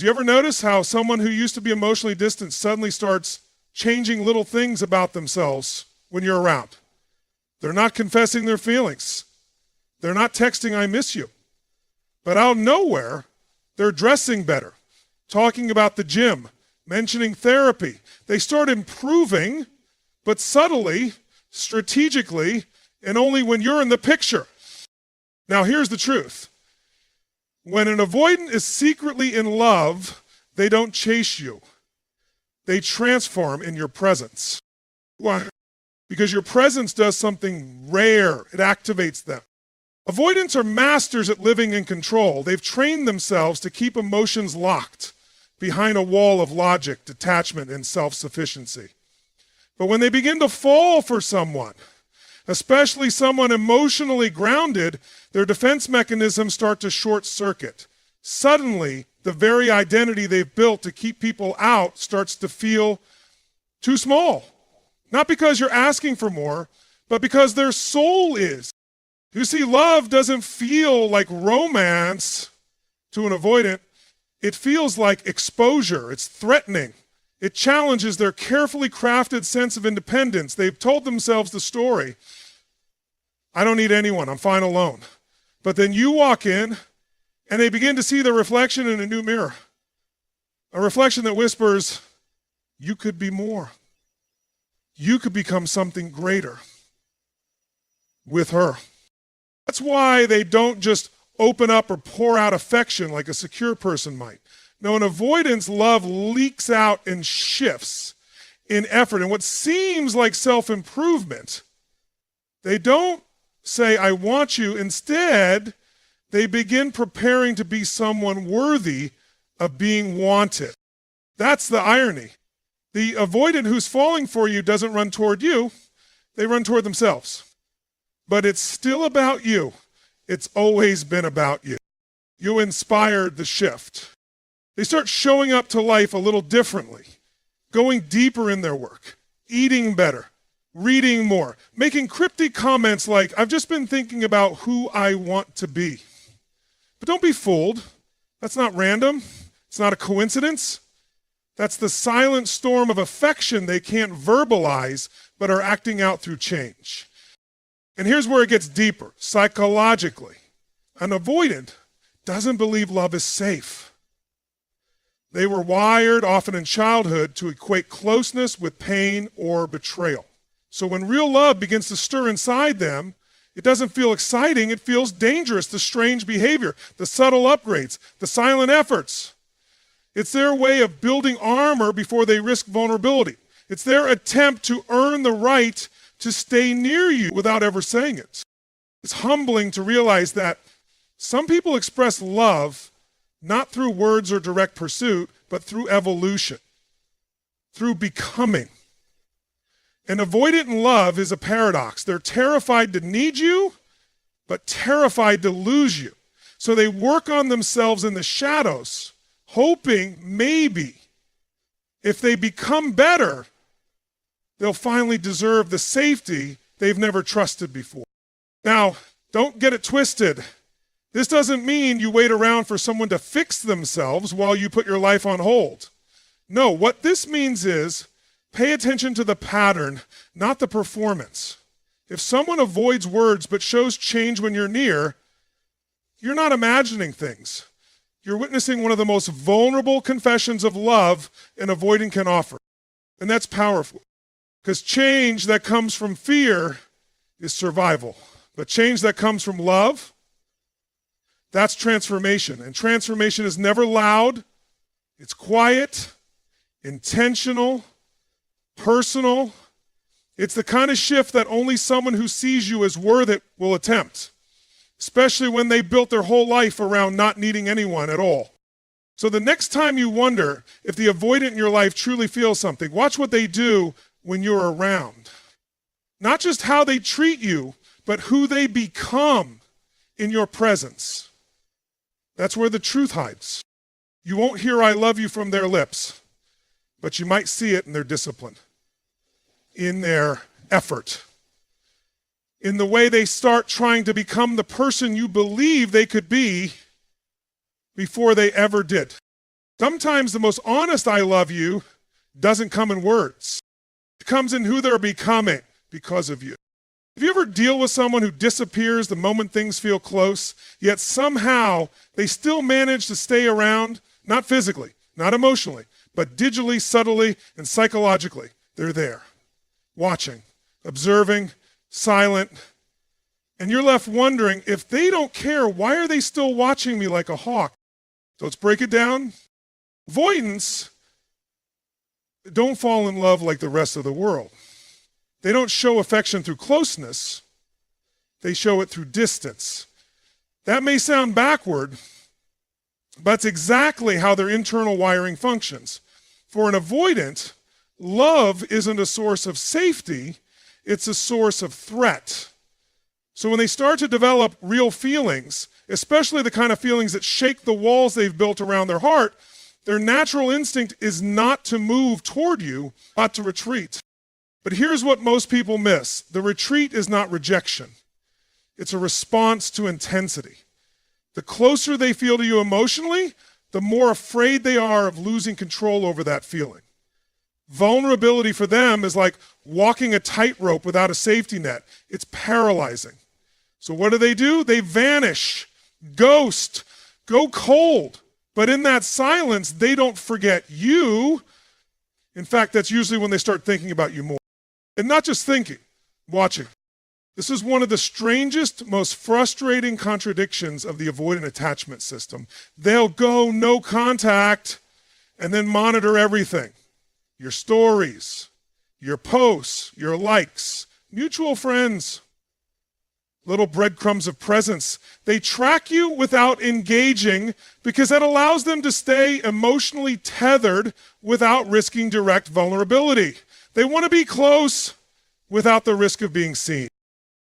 You ever notice how someone who used to be emotionally distant suddenly starts changing little things about themselves when you're around? They're not confessing their feelings. They're not texting, "I miss you." But out of nowhere, they're dressing better, talking about the gym, mentioning therapy. They start improving, but subtly, strategically, and only when you're in the picture. Now, here's the truth. When an avoidant is secretly in love, they don't chase you. They transform in your presence. Why? Because your presence does something rare. It activates them. Avoidants are masters at living in control. They've trained themselves to keep emotions locked behind a wall of logic, detachment, and self-sufficiency. But when they begin to fall for someone, especially someone emotionally grounded, their defense mechanisms start to short circuit. Suddenly, the very identity they've built to keep people out starts to feel too small. Not because you're asking for more, but because their soul is. You see, love doesn't feel like romance to an avoidant. It feels like exposure. It's threatening. It challenges their carefully crafted sense of independence. They've told themselves the story, "I don't need anyone, I'm fine alone." But then you walk in and they begin to see their reflection in a new mirror. A reflection that whispers, "You could be more. You could become something greater with her." That's why they don't just open up or pour out affection like a secure person might. No, an avoidance love leaks out and shifts in effort. And what seems like self-improvement, they don't say, "I want you." Instead, they begin preparing to be someone worthy of being wanted. That's the irony. The avoidant who's falling for you doesn't run toward you, they run toward themselves. But it's still about you. It's always been about you. You inspired the shift. They start showing up to life a little differently, going deeper in their work, eating better, reading more, making cryptic comments like, "I've just been thinking about who I want to be." But don't be fooled. That's not random. It's not a coincidence. That's the silent storm of affection they can't verbalize, but are acting out through change. And here's where it gets deeper, psychologically. An avoidant doesn't believe love is safe. They were wired, often in childhood, to equate closeness with pain or betrayal. So when real love begins to stir inside them, it doesn't feel exciting, it feels dangerous, the strange behavior, the subtle upgrades, the silent efforts. It's their way of building armor before they risk vulnerability. It's their attempt to earn the right to stay near you without ever saying it. It's humbling to realize that some people express love not through words or direct pursuit, but through evolution, through becoming. And avoidant love is a paradox. They're terrified to need you, but terrified to lose you. So they work on themselves in the shadows, hoping maybe if they become better, they'll finally deserve the safety they've never trusted before. Now, don't get it twisted. This doesn't mean you wait around for someone to fix themselves while you put your life on hold. No, what this means is pay attention to the pattern, not the performance. If someone avoids words but shows change when you're near, you're not imagining things. You're witnessing one of the most vulnerable confessions of love an avoidant can offer. And that's powerful. Because change that comes from fear is survival. But change that comes from love, that's transformation. And transformation is never loud. It's quiet, intentional, personal. It's the kind of shift that only someone who sees you as worth it will attempt, especially when they built their whole life around not needing anyone at all. So the next time you wonder if the avoidant in your life truly feels something, watch what they do when you're around. Not just how they treat you, but who they become in your presence. That's where the truth hides. You won't hear "I love you" from their lips, but you might see it in their discipline, in their effort, in the way they start trying to become the person you believe they could be before they ever did. Sometimes the most honest I love you doesn't come in words. It comes in who they're becoming because of you. Have you ever deal with someone who disappears the moment things feel close, yet somehow they still manage to stay around, not physically, not emotionally, but digitally, subtly, and psychologically? They're there, watching, observing, silent, and you're left wondering, if they don't care, why are they still watching me like a hawk? So let's break it down. Avoidants don't fall in love like the rest of the world. They don't show affection through closeness. They show it through distance. That may sound backward, but that's exactly how their internal wiring functions. For an avoidant, love isn't a source of safety, it's a source of threat. So when they start to develop real feelings, especially the kind of feelings that shake the walls they've built around their heart, their natural instinct is not to move toward you, but to retreat. But here's what most people miss. The retreat is not rejection. It's a response to intensity. The closer they feel to you emotionally, the more afraid they are of losing control over that feeling. Vulnerability for them is like walking a tightrope without a safety net. It's paralyzing. So what do? They vanish, ghost, go cold. But in that silence, they don't forget you. In fact, that's usually when they start thinking about you more. And not just thinking, watching. This is one of the strangest, most frustrating contradictions of the avoidant attachment system. They'll go no contact and then monitor everything. Your stories, your posts, your likes, mutual friends, little breadcrumbs of presence. They track you without engaging because that allows them to stay emotionally tethered without risking direct vulnerability. They want to be close without the risk of being seen.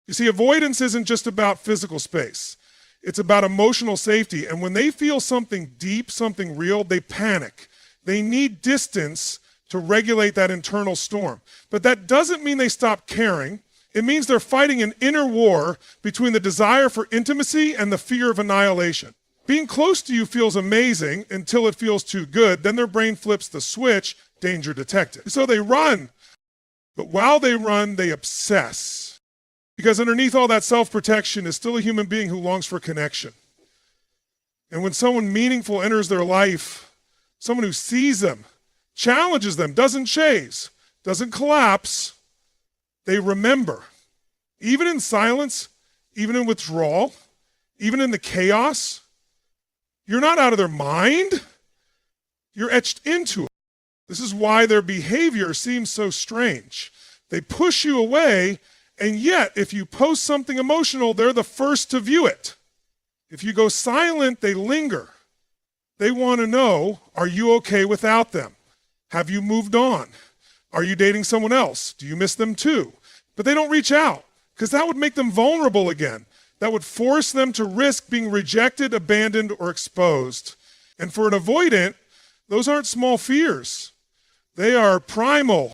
You see, avoidance isn't just about physical space. It's about emotional safety. And when they feel something deep, something real, they panic. They need distance to regulate that internal storm. But that doesn't mean they stop caring. It means they're fighting an inner war between the desire for intimacy and the fear of annihilation. Being close to you feels amazing until it feels too good. Then their brain flips the switch, danger detected. So they run. But while they run, they obsess. Because underneath all that self-protection is still a human being who longs for connection. And when someone meaningful enters their life, someone who sees them, challenges them, doesn't chase, doesn't collapse, they remember. Even in silence, even in withdrawal, even in the chaos, you're not out of their mind. You're etched into it. This is why their behavior seems so strange. They push you away, and yet if you post something emotional, they're the first to view it. If you go silent, they linger. They want to know, are you okay without them? Have you moved on? Are you dating someone else? Do you miss them too? But they don't reach out because that would make them vulnerable again. That would force them to risk being rejected, abandoned, or exposed. And for an avoidant, those aren't small fears. They are primal.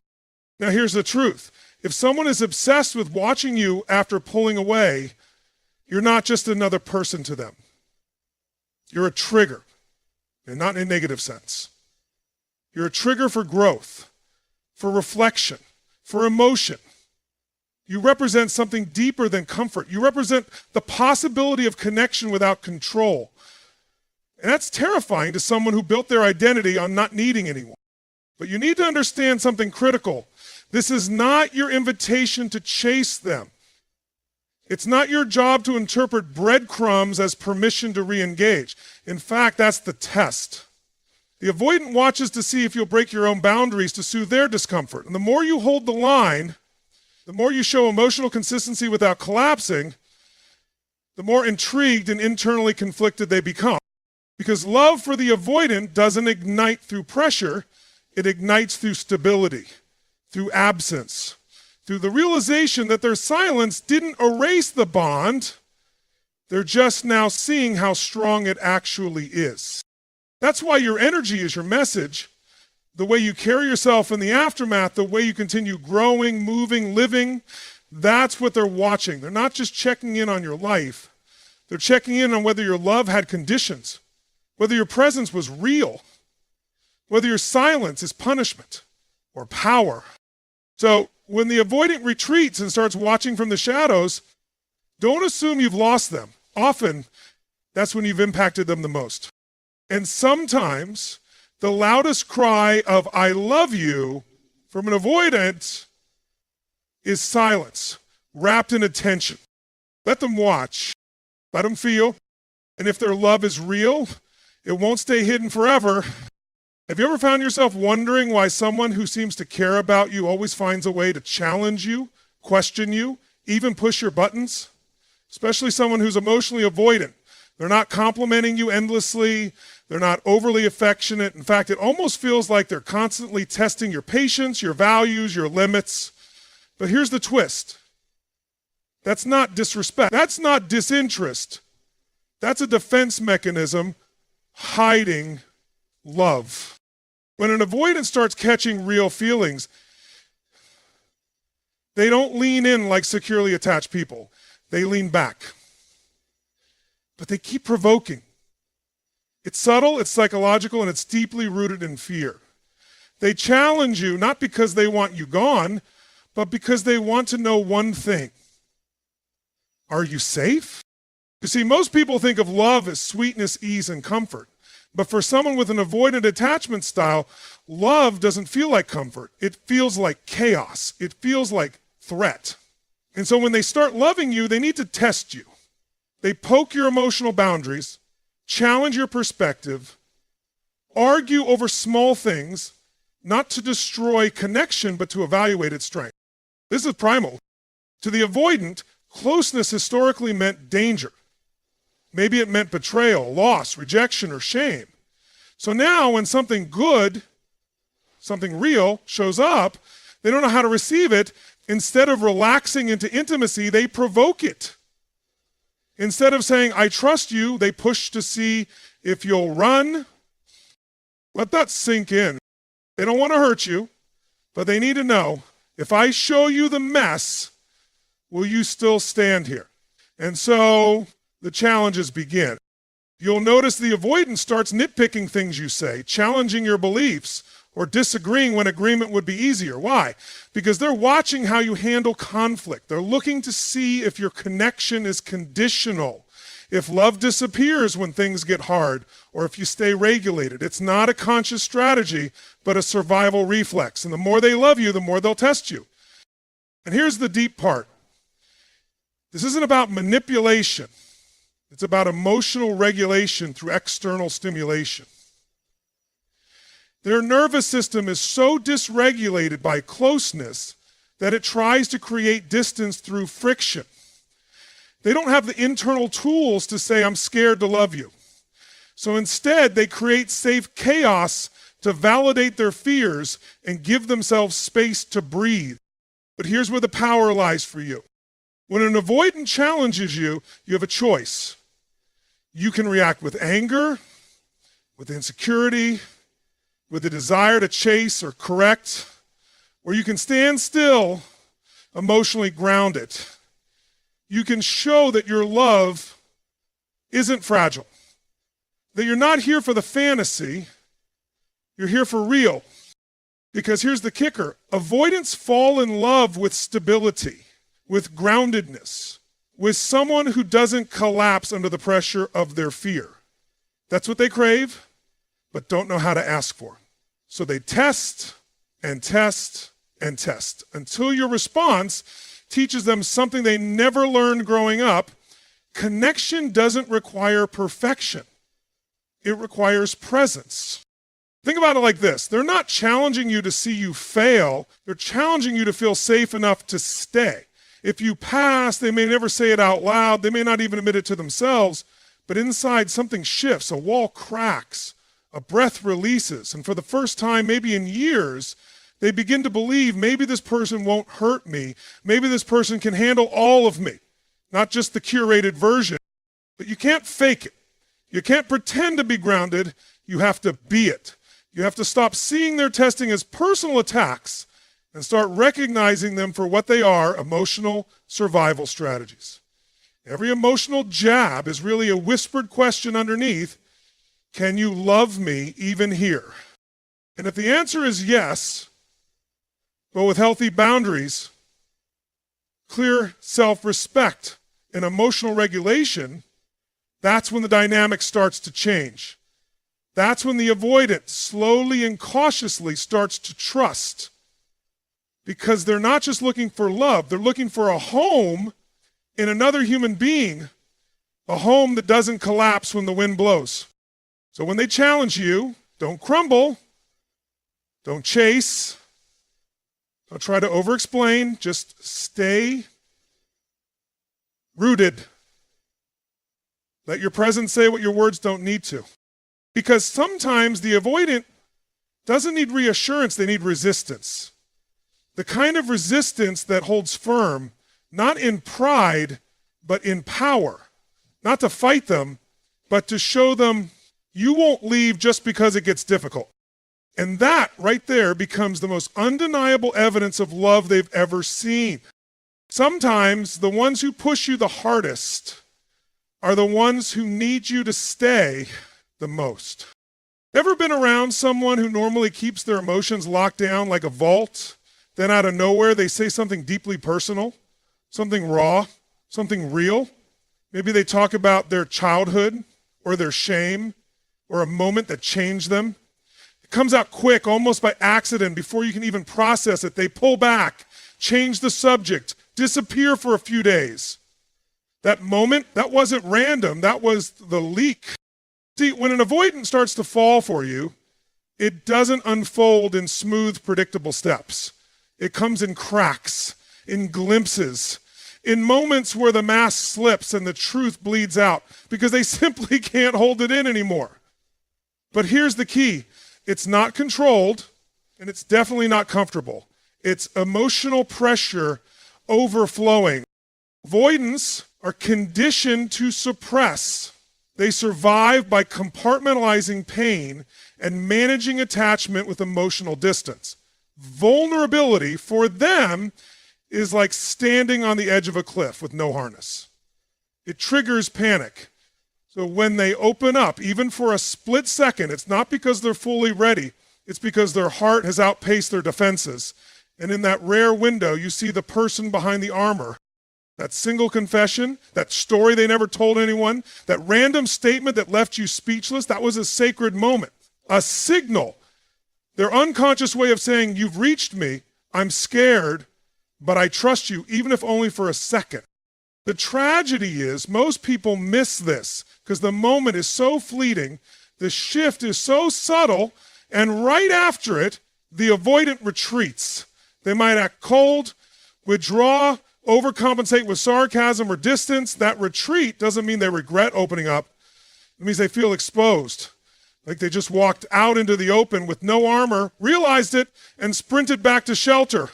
Now here's the truth. If someone is obsessed with watching you after pulling away, you're not just another person to them. You're a trigger, and not in a negative sense. You're a trigger for growth, for reflection, for emotion. You represent something deeper than comfort. You represent the possibility of connection without control. And that's terrifying to someone who built their identity on not needing anyone. But you need to understand something critical. This is not your invitation to chase them. It's not your job to interpret breadcrumbs as permission to re-engage. In fact, that's the test. The avoidant watches to see if you'll break your own boundaries to soothe their discomfort. And the more you hold the line, the more you show emotional consistency without collapsing, the more intrigued and internally conflicted they become. Because love for the avoidant doesn't ignite through pressure, it ignites through stability, through absence, through the realization that their silence didn't erase the bond, they're just now seeing how strong it actually is. That's why your energy is your message. The way you carry yourself in the aftermath, the way you continue growing, moving, living, that's what they're watching. They're not just checking in on your life. They're checking in on whether your love had conditions, whether your presence was real, whether your silence is punishment or power. So when the avoidant retreats and starts watching from the shadows, don't assume you've lost them. Often, that's when you've impacted them the most. And sometimes the loudest cry of "I love you" from an avoidant is silence, wrapped in attention. Let them watch, let them feel, and if their love is real, it won't stay hidden forever. Have you ever found yourself wondering why someone who seems to care about you always finds a way to challenge you, question you, even push your buttons? Especially someone who's emotionally avoidant. They're not complimenting you endlessly. They're not overly affectionate. In fact, it almost feels like they're constantly testing your patience, your values, your limits. But here's the twist. That's not disrespect. That's not disinterest. That's a defense mechanism hiding love. When an avoidant starts catching real feelings, they don't lean in like securely attached people. They lean back. But they keep provoking. It's subtle, it's psychological, and it's deeply rooted in fear. They challenge you not because they want you gone, but because they want to know one thing. Are you safe? You see, most people think of love as sweetness, ease, and comfort. But for someone with an avoidant attachment style, love doesn't feel like comfort. It feels like chaos. It feels like threat. And so when they start loving you, they need to test you. They poke your emotional boundaries, challenge your perspective, argue over small things, not to destroy connection, but to evaluate its strength. This is primal. To the avoidant, closeness historically meant danger. Maybe it meant betrayal, loss, rejection, or shame. So now when something good, something real shows up, they don't know how to receive it. Instead of relaxing into intimacy, they provoke it. Instead of saying, "I trust you," they push to see if you'll run. Let that sink in. They don't want to hurt you, but they need to know, if I show you the mess, will you still stand here? And so the challenges begin. You'll notice the avoidant starts nitpicking things you say, challenging your beliefs, or disagreeing when agreement would be easier. Why? Because they're watching how you handle conflict. They're looking to see if your connection is conditional, if love disappears when things get hard, or if you stay regulated. It's not a conscious strategy, but a survival reflex. And the more they love you, the more they'll test you. And here's the deep part. This isn't about manipulation. It's about emotional regulation through external stimulation. Their nervous system is so dysregulated by closeness that it tries to create distance through friction. They don't have the internal tools to say, "I'm scared to love you." So instead, they create safe chaos to validate their fears and give themselves space to breathe. But here's where the power lies for you. When an avoidant challenges you, you have a choice. You can react with anger, with insecurity, with a desire to chase or correct, or you can stand still, emotionally grounded. You can show that your love isn't fragile, that you're not here for the fantasy, you're here for real. Because here's the kicker, avoidants fall in love with stability, with groundedness, with someone who doesn't collapse under the pressure of their fear. That's what they crave, but don't know how to ask for. So they test and test and test until your response teaches them something they never learned growing up. Connection doesn't require perfection. It requires presence. Think about it like this. They're not challenging you to see you fail. They're challenging you to feel safe enough to stay. If you pass, they may never say it out loud. They may not even admit it to themselves. But inside, something shifts. A wall cracks. A breath releases. And for the first time, maybe in years, they begin to believe maybe this person won't hurt me. Maybe this person can handle all of me, not just the curated version. But you can't fake it. You can't pretend to be grounded. You have to be it. You have to stop seeing their testing as personal attacks and start recognizing them for what they are, emotional survival strategies. Every emotional jab is really a whispered question underneath. Can you love me even here? And if the answer is yes, but with healthy boundaries, clear self-respect, and emotional regulation, that's when the dynamic starts to change. That's when the avoidant slowly and cautiously starts to trust. Because they're not just looking for love, they're looking for a home in another human being, a home that doesn't collapse when the wind blows. So when they challenge you, don't crumble, don't chase, don't try to over-explain, just stay rooted. Let your presence say what your words don't need to. Because sometimes the avoidant doesn't need reassurance, they need resistance. The kind of resistance that holds firm, not in pride, but in power. Not to fight them, but to show them you won't leave just because it gets difficult. And that right there becomes the most undeniable evidence of love they've ever seen. Sometimes the ones who push you the hardest are the ones who need you to stay the most. Ever been around someone who normally keeps their emotions locked down like a vault? Then out of nowhere, they say something deeply personal, something raw, something real. Maybe they talk about their childhood or their shame or a moment that changed them. It comes out quick, almost by accident, before you can even process it. They pull back, change the subject, disappear for a few days. That moment, that wasn't random, that was the leak. See, when an avoidant starts to fall for you, it doesn't unfold in smooth, predictable steps. It comes in cracks, in glimpses, in moments where the mask slips and the truth bleeds out because they simply can't hold it in anymore. But here's the key. It's not controlled, and it's definitely not comfortable. It's emotional pressure overflowing. Avoidants are conditioned to suppress. They survive by compartmentalizing pain and managing attachment with emotional distance. Vulnerability for them is like standing on the edge of a cliff with no harness. It triggers panic. So when they open up, even for a split second, it's not because they're fully ready. It's because their heart has outpaced their defenses. And in that rare window, you see the person behind the armor. That single confession, that story they never told anyone, that random statement that left you speechless, that was a sacred moment, a signal. Their unconscious way of saying, you've reached me, I'm scared, but I trust you, even if only for a second. The tragedy is most people miss this because the moment is so fleeting, the shift is so subtle, and right after it, the avoidant retreats. They might act cold, withdraw, overcompensate with sarcasm or distance. That retreat doesn't mean they regret opening up. It means they feel exposed, like they just walked out into the open with no armor, realized it, and sprinted back to shelter.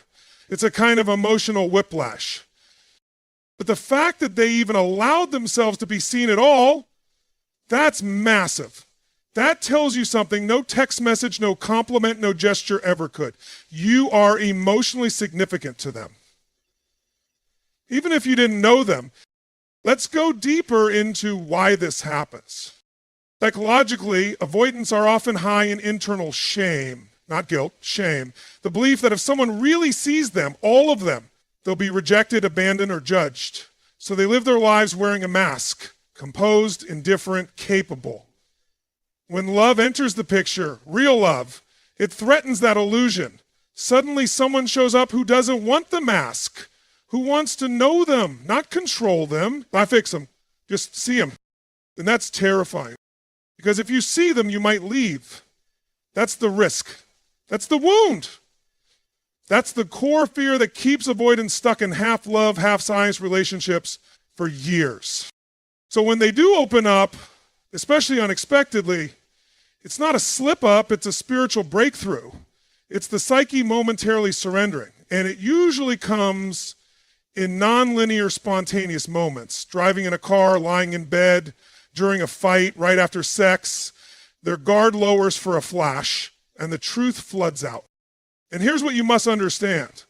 It's a kind of emotional whiplash. But the fact that they even allowed themselves to be seen at all, that's massive. That tells you something no text message, no compliment, no gesture ever could. You are emotionally significant to them. Even if you didn't know them, let's go deeper into why this happens. Psychologically, avoidants are often high in internal shame, not guilt, shame. The belief that if someone really sees them, all of them, they'll be rejected, abandoned, or judged. So they live their lives wearing a mask, composed, indifferent, capable. When love enters the picture, real love, it threatens that illusion. Suddenly someone shows up who doesn't want the mask, who wants to know them, not control them. Not fix them, just see them. And that's terrifying. Because if you see them, you might leave. That's the risk. That's the wound. That's the core fear that keeps avoidance stuck in half-love, half-science relationships for years. So when they do open up, especially unexpectedly, it's not a slip-up, it's a spiritual breakthrough. It's the psyche momentarily surrendering. And it usually comes in non-linear, spontaneous moments. Driving in a car, lying in bed, during a fight, right after sex. Their guard lowers for a flash, and the truth floods out. And here's what you must understand.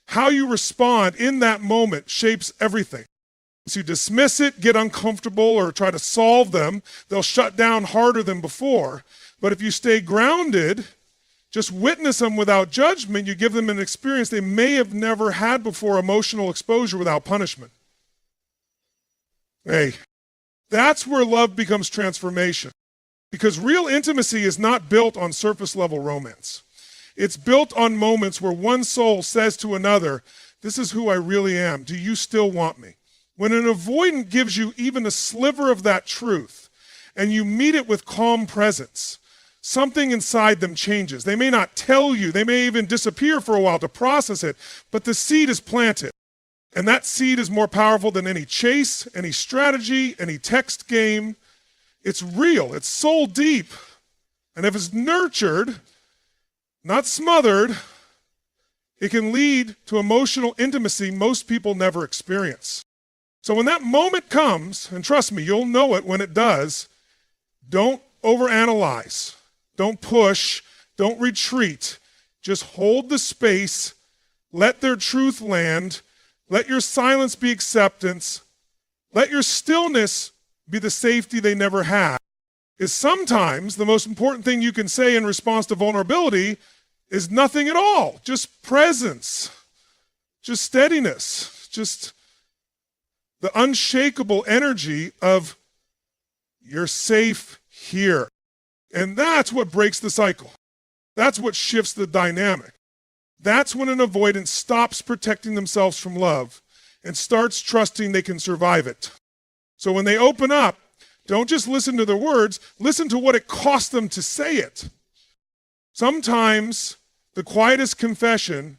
How you respond in that moment shapes everything. If you dismiss it, get uncomfortable, or try to solve them, they'll shut down harder than before. But if you stay grounded, Just witness them without judgment. You give them an experience they may have never had before, emotional exposure without punishment. Hey, that's where love becomes transformation. Because real intimacy is not built on surface level romance. It's built on moments where one soul says to another, this is who I really am. Do you still want me? When an avoidant gives you even a sliver of that truth, and you meet it with calm presence, something inside them changes. They may not tell you, they may even disappear for a while to process it, but the seed is planted. And that seed is more powerful than any chase, any strategy, any text game. It's real, it's soul deep. And if it's nurtured, not smothered, it can lead to emotional intimacy most people never experience. So when that moment comes, and trust me, you'll know it when it does, don't overanalyze, don't push, don't retreat. Just hold the space, let their truth land, let your silence be acceptance, let your stillness be the safety they never had. Is sometimes the most important thing you can say in response to vulnerability is nothing at all, just presence, just steadiness, just the unshakable energy of you're safe here. And that's what breaks the cycle. That's what shifts the dynamic. That's when an avoidant stops protecting themselves from love and starts trusting they can survive it. So when they open up, don't just listen to their words, listen to what it cost them to say it. Sometimes the quietest confession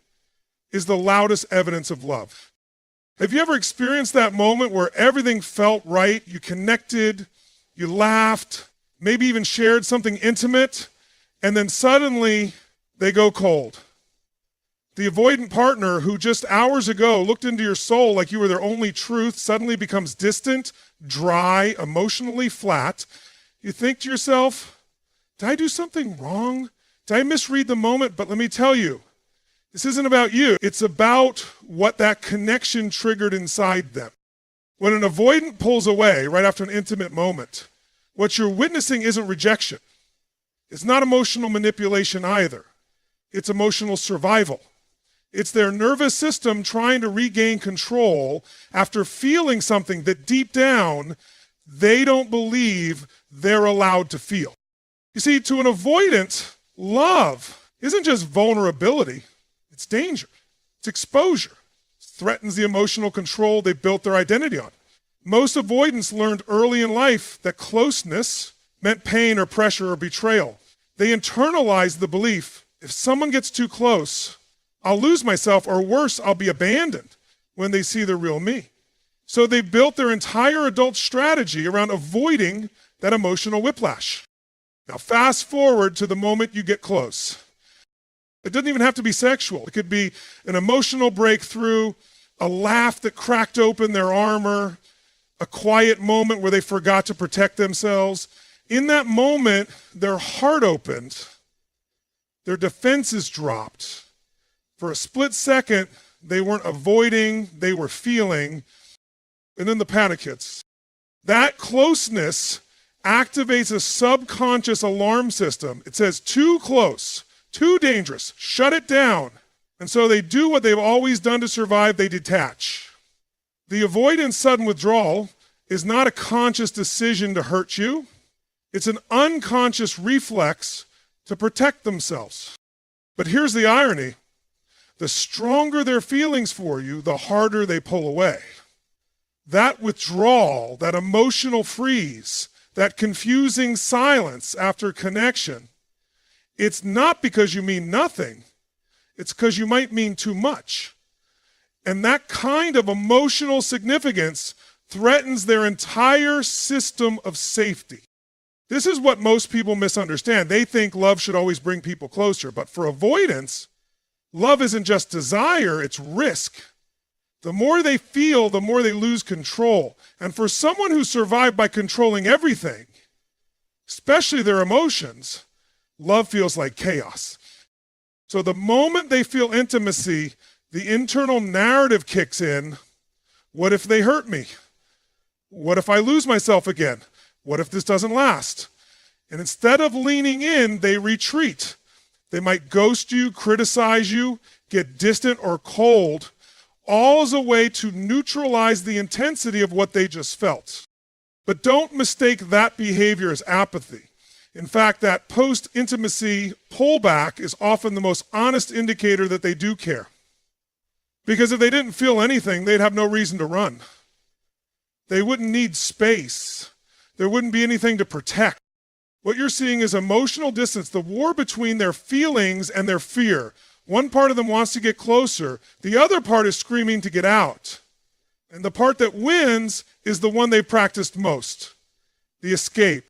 is the loudest evidence of love. Have you ever experienced that moment where everything felt right? You connected, you laughed, maybe even shared something intimate, and then suddenly they go cold. The avoidant partner who just hours ago looked into your soul like you were their only truth suddenly becomes distant, dry, emotionally flat. You think to yourself, did I do something wrong? Did I misread the moment? But let me tell you, this isn't about you. It's about what that connection triggered inside them. When an avoidant pulls away right after an intimate moment, what you're witnessing isn't rejection. It's not emotional manipulation either. It's emotional survival. It's their nervous system trying to regain control after feeling something that deep down they don't believe they're allowed to feel. You see, to an avoidant, love isn't just vulnerability, it's danger, it's exposure. It threatens the emotional control they built their identity on. Most avoidants learned early in life that closeness meant pain or pressure or betrayal. They internalized the belief, if someone gets too close, I'll lose myself, or worse, I'll be abandoned when they see the real me. So they built their entire adult strategy around avoiding that emotional whiplash. Now fast forward to the moment you get close. It doesn't even have to be sexual. It could be an emotional breakthrough, a laugh that cracked open their armor, a quiet moment where they forgot to protect themselves. In that moment, their heart opened, their defenses dropped. For a split second, they weren't avoiding, they were feeling, and then the panic hits. That closeness activates a subconscious alarm system. It says, too close, too dangerous, shut it down. And so they do what they've always done to survive, they detach. The avoidant sudden withdrawal is not a conscious decision to hurt you. It's an unconscious reflex to protect themselves. But here's the irony. The stronger their feelings for you, the harder they pull away. That withdrawal, that emotional freeze, that confusing silence after connection, it's not because you mean nothing, it's because you might mean too much. And that kind of emotional significance threatens their entire system of safety. This is what most people misunderstand. They think love should always bring people closer, but for avoidance, love isn't just desire, it's risk. The more they feel, the more they lose control. And for someone who survived by controlling everything, especially their emotions, love feels like chaos. So the moment they feel intimacy, the internal narrative kicks in. What if they hurt me? What if I lose myself again? What if this doesn't last? And instead of leaning in, they retreat. They might ghost you, criticize you, get distant or cold, all as a way to neutralize the intensity of what they just felt. But don't mistake that behavior as apathy. In fact, that post-intimacy pullback is often the most honest indicator that they do care. Because if they didn't feel anything, they'd have no reason to run. They wouldn't need space. There wouldn't be anything to protect. What you're seeing is emotional distance, the war between their feelings and their fear. One part of them wants to get closer. The other part is screaming to get out. And the part that wins is the one they've practiced most, the escape.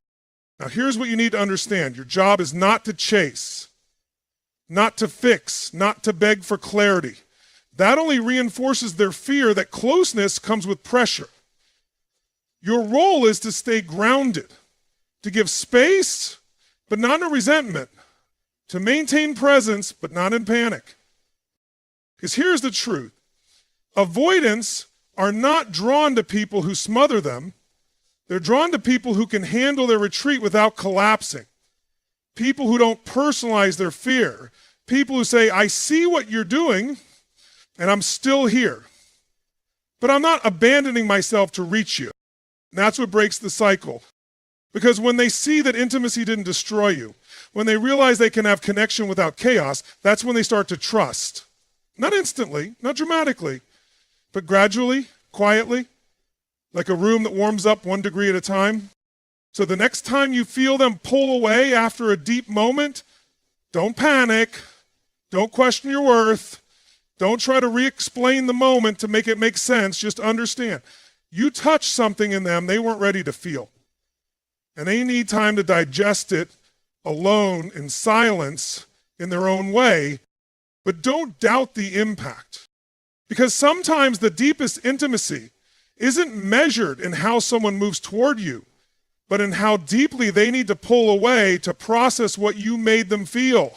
Now here's what you need to understand. Your job is not to chase, not to fix, not to beg for clarity. That only reinforces their fear that closeness comes with pressure. Your role is to stay grounded, to give space, but not in resentment, to maintain presence, but not in panic. Because here's the truth. Avoidants are not drawn to people who smother them. They're drawn to people who can handle their retreat without collapsing. People who don't personalize their fear. People who say, I see what you're doing, and I'm still here. But I'm not abandoning myself to reach you. And that's what breaks the cycle. Because when they see that intimacy didn't destroy you, when they realize they can have connection without chaos, that's when they start to trust. Not instantly, not dramatically, but gradually, quietly, like a room that warms up 1 degree at a time. So the next time you feel them pull away after a deep moment, don't panic, don't question your worth, don't try to re-explain the moment to make it make sense, just understand. You touched something in them they weren't ready to feel. And they need time to digest it alone in silence in their own way, but don't doubt the impact. Because sometimes the deepest intimacy isn't measured in how someone moves toward you, but in how deeply they need to pull away to process what you made them feel.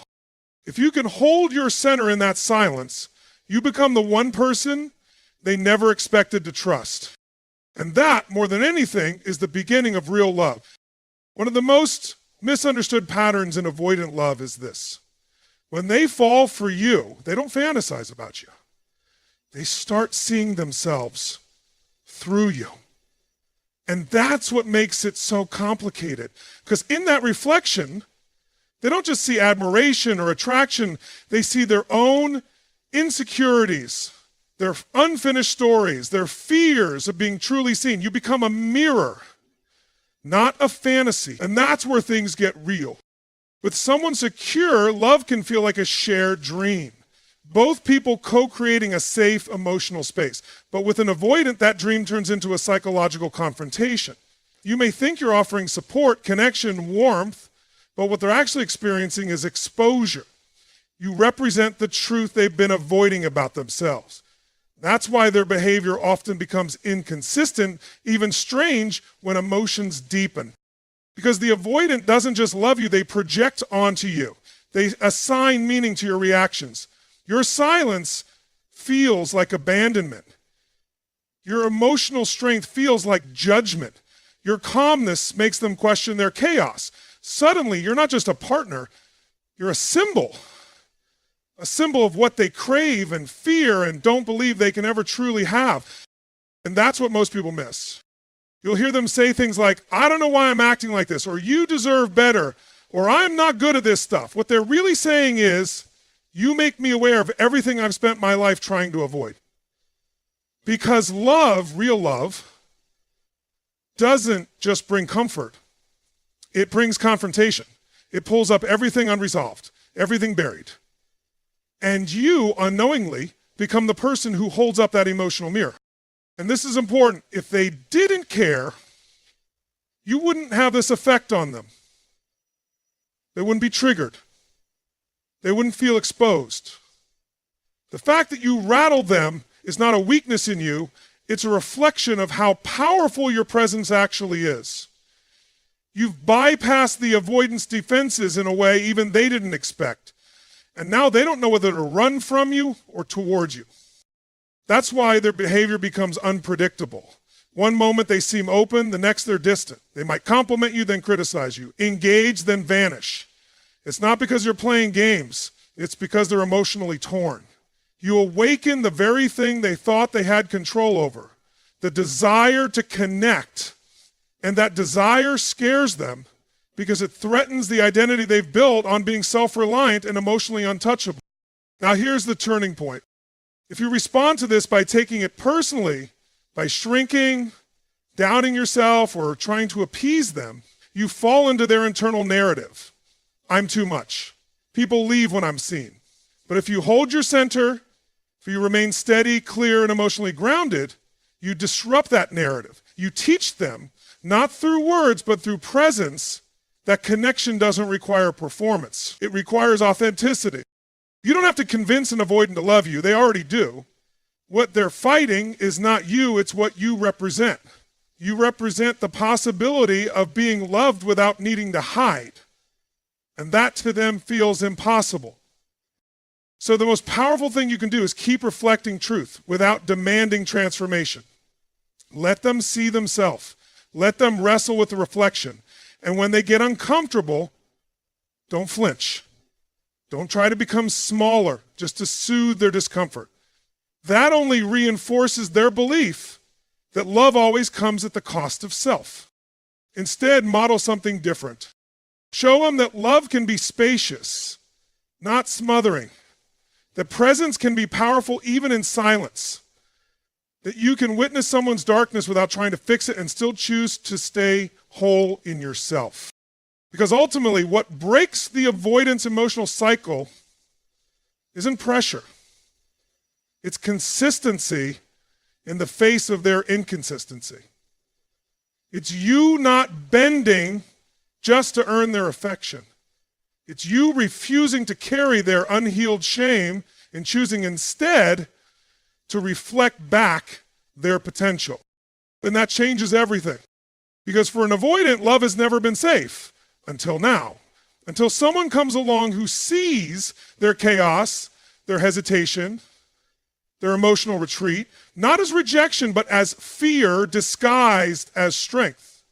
If you can hold your center in that silence, you become the one person they never expected to trust. And that, more than anything, is the beginning of real love. One of the most misunderstood patterns in avoidant love is this. When they fall for you, they don't fantasize about you. They start seeing themselves through you. And that's what makes it so complicated. Because in that reflection, they don't just see admiration or attraction, they see their own insecurities, their unfinished stories, their fears of being truly seen. You become a mirror, not a fantasy. And that's where things get real. With someone secure, love can feel like a shared dream. Both people co-creating a safe emotional space. But with an avoidant, that dream turns into a psychological confrontation. You may think you're offering support, connection, warmth, but what they're actually experiencing is exposure. You represent the truth they've been avoiding about themselves. That's why their behavior often becomes inconsistent, even strange, when emotions deepen. Because the avoidant doesn't just love you, they project onto you. They assign meaning to your reactions. Your silence feels like abandonment. Your emotional strength feels like judgment. Your calmness makes them question their chaos. Suddenly, you're not just a partner, you're a symbol of what they crave and fear and don't believe they can ever truly have. And that's what most people miss. You'll hear them say things like, I don't know why I'm acting like this, or you deserve better, or I'm not good at this stuff. What they're really saying is, you make me aware of everything I've spent my life trying to avoid. Because love, real love, doesn't just bring comfort. It brings confrontation. It pulls up everything unresolved, everything buried. And you, unknowingly, become the person who holds up that emotional mirror. And this is important. If they didn't care, you wouldn't have this effect on them. They wouldn't be triggered. They wouldn't feel exposed. The fact that you rattled them is not a weakness in you. It's a reflection of how powerful your presence actually is. You've bypassed the avoidance defenses in a way even they didn't expect. And now they don't know whether to run from you or towards you. That's why their behavior becomes unpredictable. One moment they seem open, the next they're distant. They might compliment you, then criticize you. Engage, then vanish. It's not because you're playing games. It's because they're emotionally torn. You awaken the very thing they thought they had control over, the desire to connect. And that desire scares them because it threatens the identity they've built on being self-reliant and emotionally untouchable. Now here's the turning point. If you respond to this by taking it personally, by shrinking, doubting yourself, or trying to appease them, you fall into their internal narrative. I'm too much. People leave when I'm seen. But if you hold your center, if you remain steady, clear, and emotionally grounded, you disrupt that narrative. You teach them, not through words, but through presence, that connection doesn't require performance. It requires authenticity. You don't have to convince an avoidant to love you. They already do. What they're fighting is not you, it's what you represent. You represent the possibility of being loved without needing to hide. And that to them feels impossible. So the most powerful thing you can do is keep reflecting truth without demanding transformation. Let them see themselves. Let them wrestle with the reflection. And when they get uncomfortable, don't flinch. Don't try to become smaller just to soothe their discomfort. That only reinforces their belief that love always comes at the cost of self. Instead, model something different. Show them that love can be spacious, not smothering. That presence can be powerful even in silence. That you can witness someone's darkness without trying to fix it and still choose to stay whole in yourself. Because ultimately, what breaks the avoidance emotional cycle isn't pressure. It's consistency in the face of their inconsistency. It's you not bending just to earn their affection. It's you refusing to carry their unhealed shame and choosing instead to reflect back their potential. And that changes everything. Because for an avoidant, love has never been safe until now. Until someone comes along who sees their chaos, their hesitation, their emotional retreat, not as rejection, but as fear disguised as strength.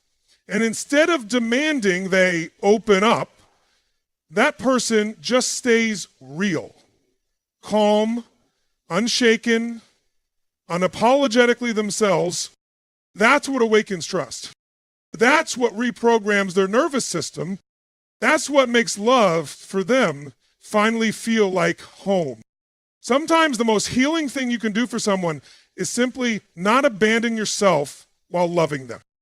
And instead of demanding they open up, that person just stays real, calm, unshaken, unapologetically themselves. That's what awakens trust. That's what reprograms their nervous system. That's what makes love for them finally feel like home. Sometimes the most healing thing you can do for someone is simply not abandon yourself while loving them.